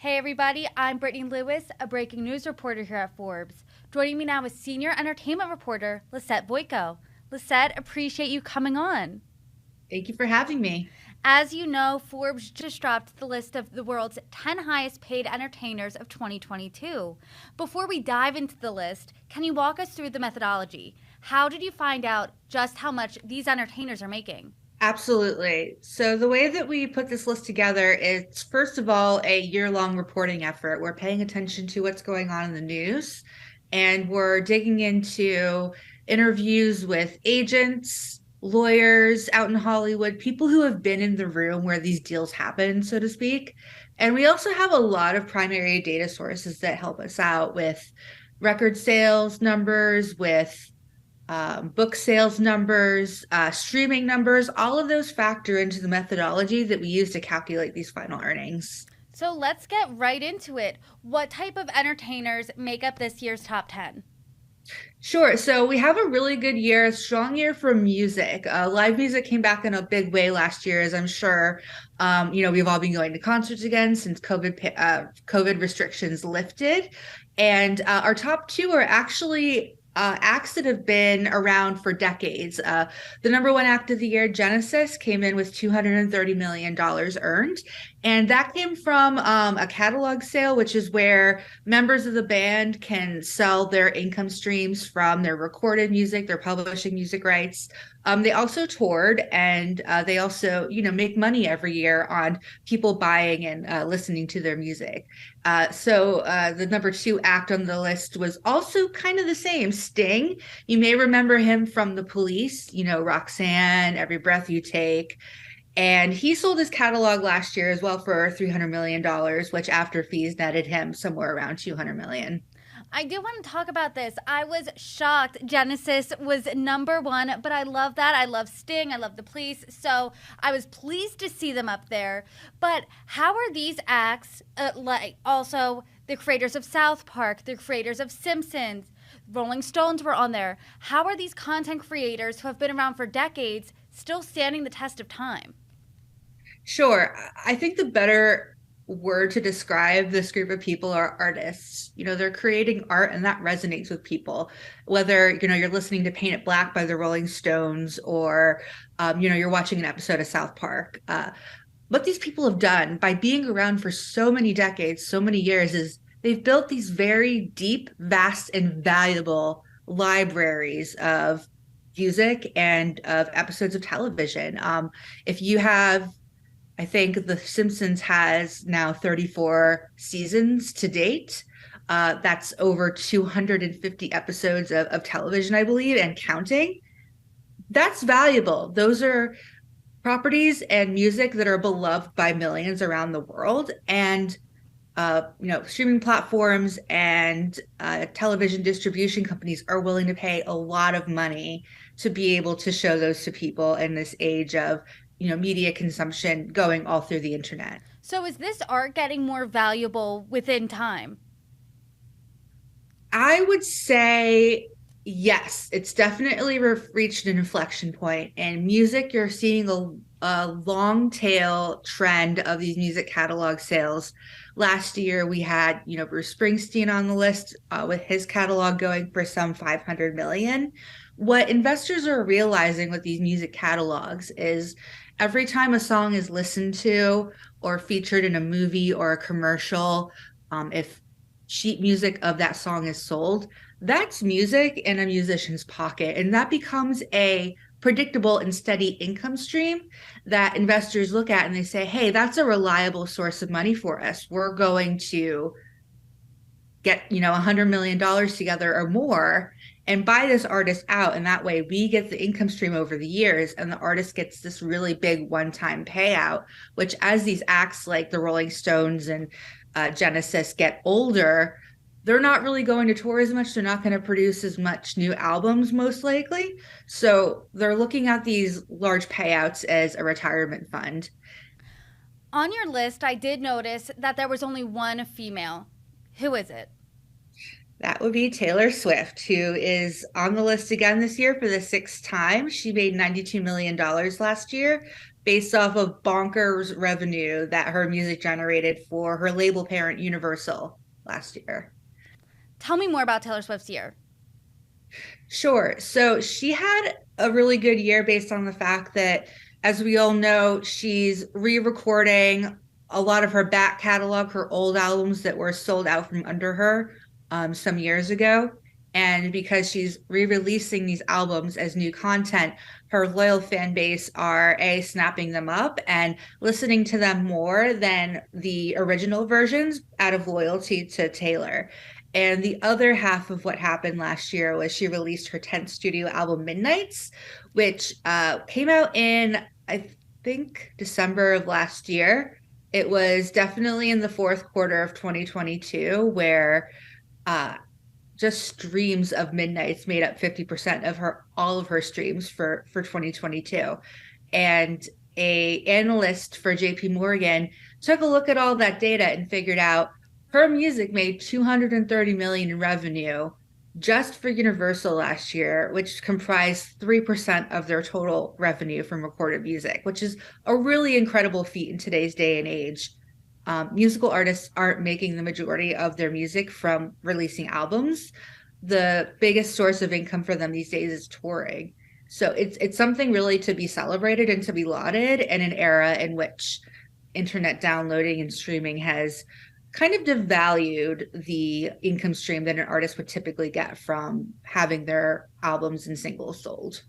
Hey everybody, I'm Brittany Lewis, a breaking news reporter here at Forbes. Joining me now is senior entertainment reporter Lisette Voytko. Lisette, appreciate you coming on. Thank you for having me. As you know, Forbes just dropped the list of the world's 10 highest paid entertainers of 2022. Before we dive into the list, can you walk us through the methodology? How did you find out just how much these entertainers are making? Absolutely. So, the way that we put this list together is, first of all, a year-long reporting effort. We're paying attention to what's going on in the news, and we're digging into interviews with agents, lawyers out in Hollywood, people who have been in the room where these deals happen, so to speak. And we also have a lot of primary data sources that help us out with record sales numbers, with book sales numbers, streaming numbers, all of those factor into the methodology that we use to calculate these final earnings. So let's get right into it. What type of entertainers make up this year's top 10? Sure. So we have a really good year, a strong year for music. Live music came back in a big way last year, as I'm sure. We've all been going to concerts again since COVID restrictions lifted, and our top two are actually acts that have been around for decades. The number one act of the year, Genesis, came in with $230 million earned. And that came from a catalog sale, which is where members of the band can sell their income streams from their recorded music, their publishing music rights. They also toured, and they also, make money every year on people buying and listening to their music. So the number two act on the list was also kind of the same, Sting. You may remember him from The Police, Roxanne, Every Breath You Take. And he sold his catalog last year as well for $300 million, which after fees netted him somewhere around 200 million. I do want to talk about this. I was shocked Genesis was number one, but I love that. I love Sting. I love the Police. So I was pleased to see them up there. But how are these acts, like also the creators of South Park, the creators of Simpsons, Rolling Stones were on there? How are these content creators who have been around for decades still standing the test of time? Sure. I think the better word to describe this group of people are artists. They're creating art and that resonates with people. Whether, you're listening to Paint It Black by the Rolling Stones or, you're watching an episode of South Park. What these people have done by being around for so many decades, so many years, is they've built these very deep, vast, and valuable libraries of music and of episodes of television. If you have I think The Simpsons has now 34 seasons to date. That's over 250 episodes of television, I believe, and counting. That's valuable. Those are properties and music that are beloved by millions around the world. And streaming platforms and television distribution companies are willing to pay a lot of money to be able to show those to people in this age of, media consumption going all through the internet. So is this art getting more valuable within time? I would say yes, it's definitely reached an inflection point. In music, you're seeing a long tail trend of these music catalog sales. Last year, we had, Bruce Springsteen on the list with his catalog going for some 500 million. What investors are realizing with these music catalogs is every time a song is listened to or featured in a movie or a commercial, if sheet music of that song is sold, that's music in a musician's pocket. And that becomes a predictable and steady income stream that investors look at and they say, hey, that's a reliable source of money for us. We're going to get, $100 million together or more and buy this artist out. And that way we get the income stream over the years and the artist gets this really big one-time payout, which as these acts like the Rolling Stones and Genesis get older, they're not really going to tour as much. They're not going to produce as much new albums, most likely. So they're looking at these large payouts as a retirement fund. On your list, I did notice that there was only one female. Who is it? That would be Taylor Swift, who is on the list again this year for the sixth time. She made $92 million last year based off of bonkers revenue that her music generated for her label parent Universal last year. Tell me more about Taylor Swift's year. Sure. So she had a really good year based on the fact that, as we all know, she's re-recording a lot of her back catalog, her old albums that were sold out from under her some years ago. And because she's re-releasing these albums as new content, her loyal fan base are snapping them up and listening to them more than the original versions out of loyalty to Taylor. And the other half of what happened last year was she released her 10th studio album, Midnights, which came out in, I think, December of last year. It was definitely in the fourth quarter of 2022, where uh, just streams of Midnights made up 50% of all of her streams for 2022. And a analyst for JP Morgan took a look at all that data and figured out her music made 230 million in revenue just for Universal last year, which comprised 3% of their total revenue from recorded music, which is a really incredible feat in today's day and age. Musical artists aren't making the majority of their music from releasing albums. The biggest source of income for them these days is touring. So it's something really to be celebrated and to be lauded in an era in which internet downloading and streaming has kind of devalued the income stream that an artist would typically get from having their albums and singles sold.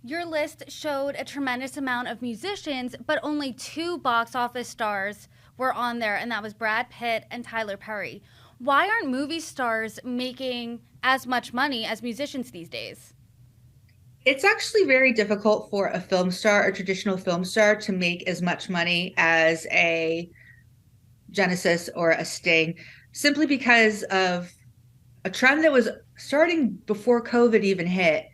Your list showed a tremendous amount of musicians, but only two box office stars were on there, and that was Brad Pitt and Tyler Perry. Why aren't movie stars making as much money as musicians these days? It's actually very difficult for a film star, a traditional film star, to make as much money as a Genesis or a Sting, simply because of a trend that was starting before COVID even hit.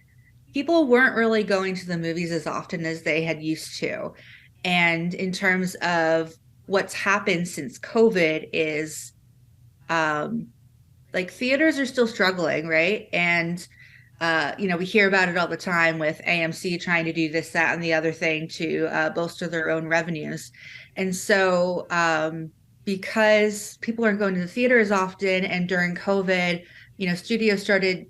People weren't really going to the movies as often as they had used to. And in terms of what's happened since COVID is like theaters are still struggling, right? And we hear about it all the time with AMC trying to do this, that, and the other thing to bolster their own revenues. And so because people aren't going to the theater as often, and during COVID, studios started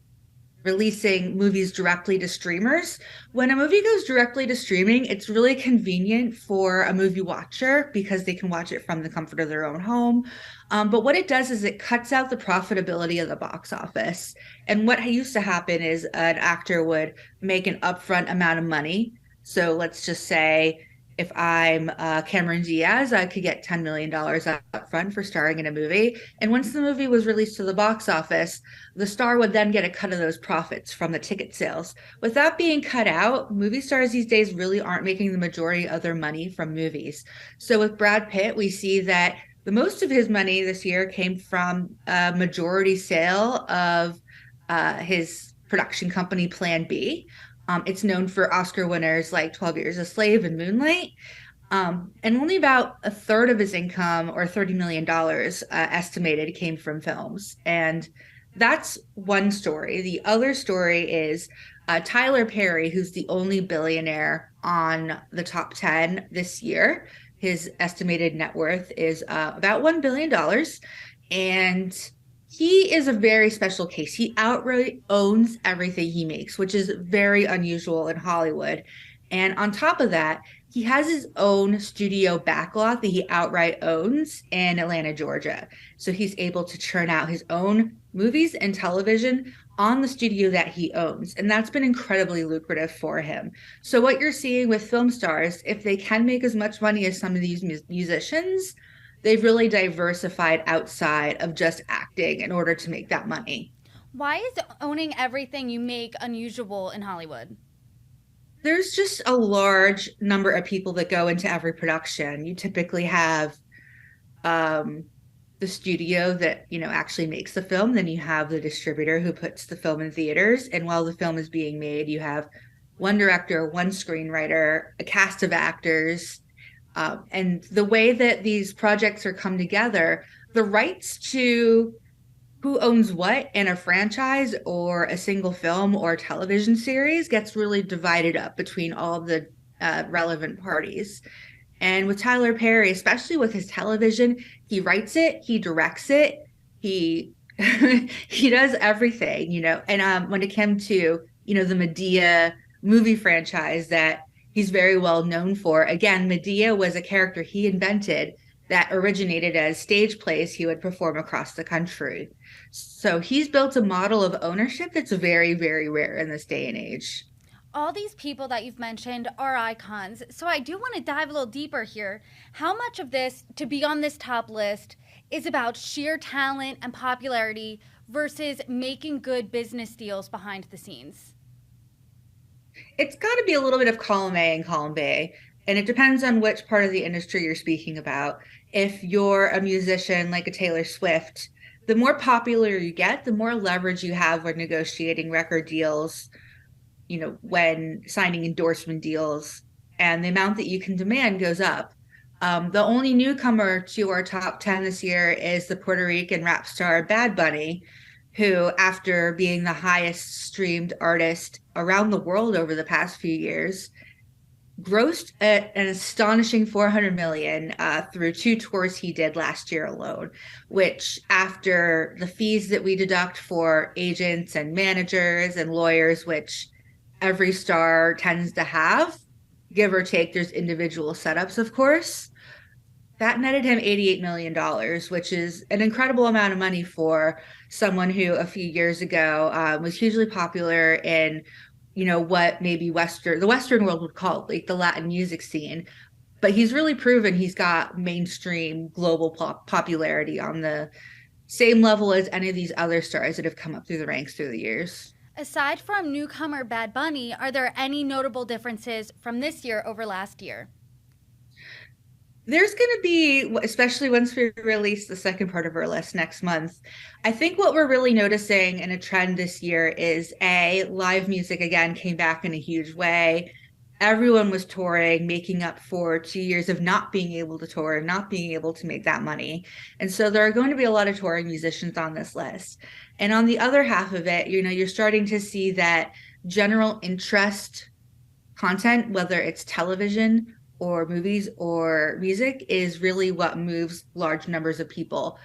releasing movies directly to streamers. When a movie goes directly to streaming, it's really convenient for a movie watcher because they can watch it from the comfort of their own home. But what it does is it cuts out the profitability of the box office. And what used to happen is an actor would make an upfront amount of money. So let's just say if I'm Cameron Diaz, I could get $10 million up front for starring in a movie. And once the movie was released to the box office, the star would then get a cut of those profits from the ticket sales. With that being cut out, movie stars these days really aren't making the majority of their money from movies. So with Brad Pitt, we see that the most of his money this year came from a majority sale of his production company, Plan B. It's known for Oscar winners like 12 Years a Slave and Moonlight. And only about a third of his income, or $30 million estimated, came from films. And that's one story. The other story is Tyler Perry, who's the only billionaire on the top 10 this year. His estimated net worth is about $1 billion. And he is a very special case. He outright owns everything he makes, which is very unusual in Hollywood. And on top of that, he has his own studio backlot that he outright owns in Atlanta, Georgia. So he's able to churn out his own movies and television on the studio that he owns. And that's been incredibly lucrative for him. So what you're seeing with film stars, if they can make as much money as some of these musicians, they've really diversified outside of just acting in order to make that money. Why is owning everything you make unusual in Hollywood? There's just a large number of people that go into every production. You typically have the studio that, actually makes the film. Then you have the distributor who puts the film in theaters. And while the film is being made, you have one director, one screenwriter, a cast of actors. And the way that these projects are come together, the rights to who owns what in a franchise or a single film or television series gets really divided up between all of the relevant parties. And with Tyler Perry, especially with his television, he writes it, he directs it, he he does everything, And when it came to, the Medea movie franchise that he's very well known for, again, Medea was a character he invented that originated as stage plays he would perform across the country. So he's built a model of ownership that's very, very rare in this day and age. All these people that you've mentioned are icons. So I do want to dive a little deeper here. How much of this, to be on this top list, is about sheer talent and popularity versus making good business deals behind the scenes? It's got to be a little bit of column A and column B. And it depends on which part of the industry you're speaking about. If you're a musician like a Taylor Swift, the more popular you get, the more leverage you have when negotiating record deals, when signing endorsement deals, and the amount that you can demand goes up. The only newcomer to our top 10 this year is the Puerto Rican rap star Bad Bunny, who, after being the highest streamed artist around the world over the past few years, grossed an astonishing 400 million through 2 tours he did last year alone, which, after the fees that we deduct for agents and managers and lawyers, which every star tends to have, give or take, there's individual setups, of course, that netted him $88 million, which is an incredible amount of money for someone who a few years ago was hugely popular in, what maybe the Western world would call like the Latin music scene. But he's really proven he's got mainstream global popularity on the same level as any of these other stars that have come up through the ranks through the years. Aside from newcomer Bad Bunny, are there any notable differences from this year over last year? There's going to be, especially once we release the second part of our list next month, I think what we're really noticing in a trend this year is live music again came back in a huge way. Everyone was touring, making up for 2 years of not being able to tour and not being able to make that money. And so there are going to be a lot of touring musicians on this list. And on the other half of it, you're starting to see that general interest content, whether it's television or movies or music, is really what moves large numbers of people.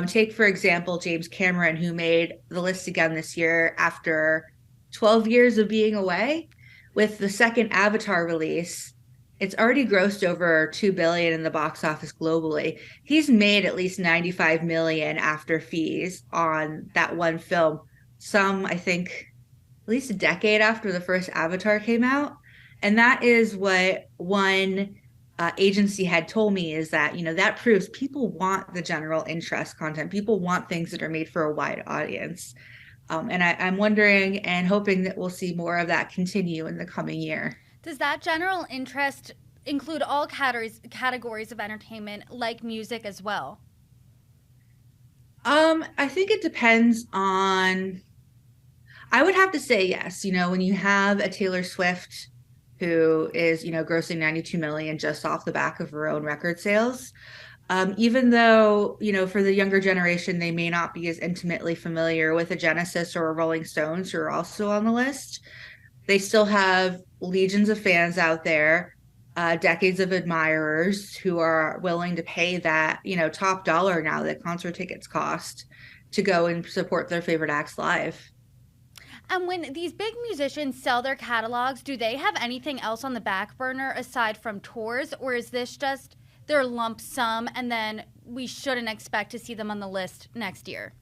Take, for example, James Cameron, who made the list again this year after 12 years of being away. With the second Avatar release, it's already grossed over 2 billion in the box office globally. He's made at least 95 million after fees on that one film. Some, I think, at least a decade after the first Avatar came out. And that is what one agency had told me, is that, that proves people want the general interest content. People want things that are made for a wide audience. And I'm wondering and hoping that we'll see more of that continue in the coming year. Does that general interest include all categories of entertainment, like music as well? I think it depends on, I would have to say yes. When you have a Taylor Swift who is, grossing 92 million just off the back of her own record sales. Even though, for the younger generation, they may not be as intimately familiar with a Genesis or a Rolling Stones, who are also on the list, they still have legions of fans out there, decades of admirers who are willing to pay that, top dollar now that concert tickets cost to go and support their favorite acts live. And when these big musicians sell their catalogs, do they have anything else on the back burner aside from tours, or is this just their lump sum and then we shouldn't expect to see them on the list next year?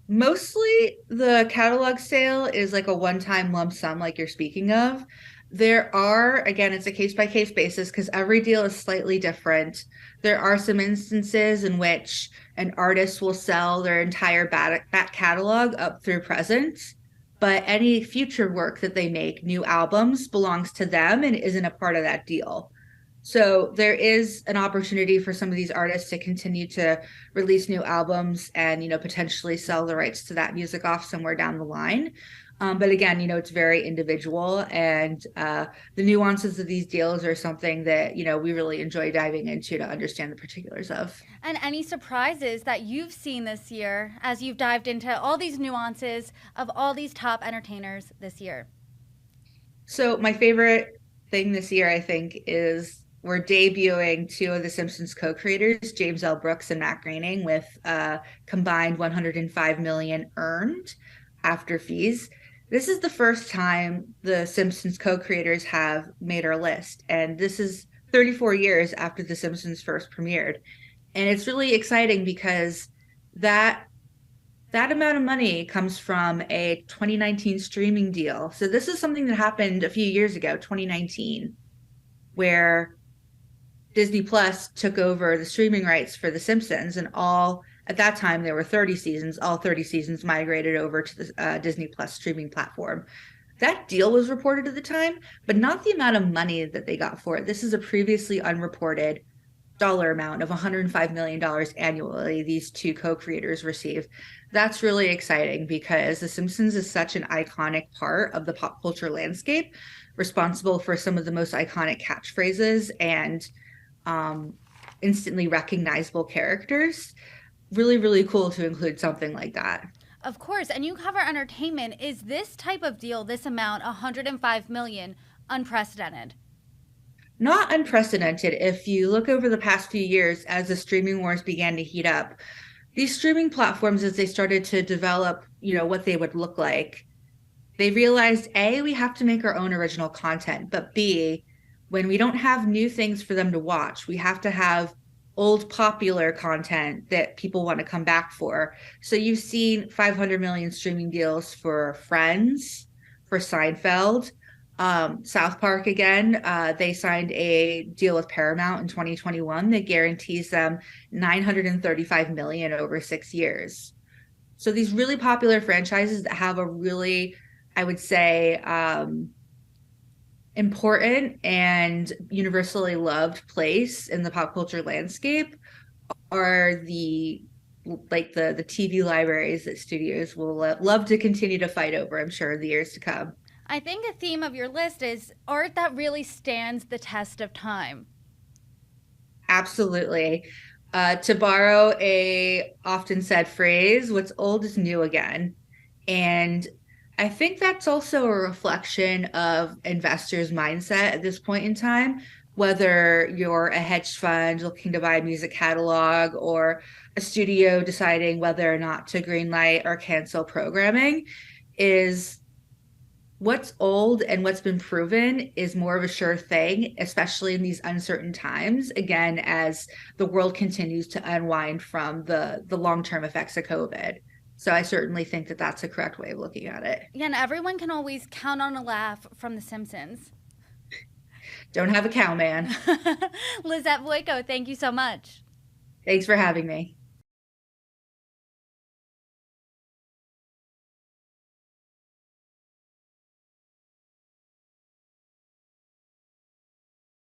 Mostly the catalog sale is like a one-time lump sum like you're speaking of. There are, again, it's a case-by-case basis because every deal is slightly different. There are some instances in which an artist will sell their entire back catalog up through present, but any future work that they make, new albums, belongs to them and isn't a part of that deal. So there is an opportunity for some of these artists to continue to release new albums and, potentially sell the rights to that music off somewhere down the line. But again, it's very individual, and the nuances of these deals are something that, we really enjoy diving into to understand the particulars of. And any surprises that you've seen this year as you've dived into all these nuances of all these top entertainers this year? So my favorite thing this year, I think, is we're debuting two of the Simpsons co-creators, James L. Brooks and Matt Groening, with combined 105 million earned after fees. This is the first time the Simpsons co-creators have made our list, and this is 34 years after the Simpsons first premiered. And it's really exciting because that that amount of money comes from a 2019 streaming deal. So this is something that happened a few years ago, 2019, where Disney Plus took over the streaming rights for The Simpsons, and all at that time there were 30 seasons. All 30 seasons migrated over to the Disney Plus streaming platform. That deal was reported at the time, but not the amount of money that they got for it. This is a previously unreported dollar amount of $105 million annually these two co-creators receive. That's really exciting because The Simpsons is such an iconic part of the pop culture landscape, responsible for some of the most iconic catchphrases and um, instantly recognizable characters. Really, really cool to include something like that. Of course, and you cover entertainment. Is this type of deal, this amount, 105 million, unprecedented? Not unprecedented. If you look over the past few years as the streaming wars began to heat up, these streaming platforms, as they started to develop, what they would look like, they realized A, we have to make our own original content, but B, when we don't have new things for them to watch, we have to have old popular content that people want to come back for. So you've seen 500 million streaming deals for Friends, for Seinfeld, South Park again. They signed a deal with Paramount in 2021 that guarantees them 935 million over 6 years. So these really popular franchises that have a really, I would say, important and universally loved place in the pop culture landscape are the TV libraries that studios will love to continue to fight over, I'm sure, in the years to come. I think a theme of your list is art that really stands the test of time. Absolutely. To borrow a often said phrase, what's old is new again. And I think that's also a reflection of investors' mindset at this point in time, whether you're a hedge fund looking to buy a music catalog or a studio deciding whether or not to greenlight or cancel programming, is what's old and what's been proven is more of a sure thing, especially in these uncertain times, again, as the world continues to unwind from the long-term effects of COVID. So I certainly think that that's a correct way of looking at it. Yeah, and everyone can always count on a laugh from The Simpsons. Don't have a cow, man. Lisette Voytko, thank you so much. Thanks for having me.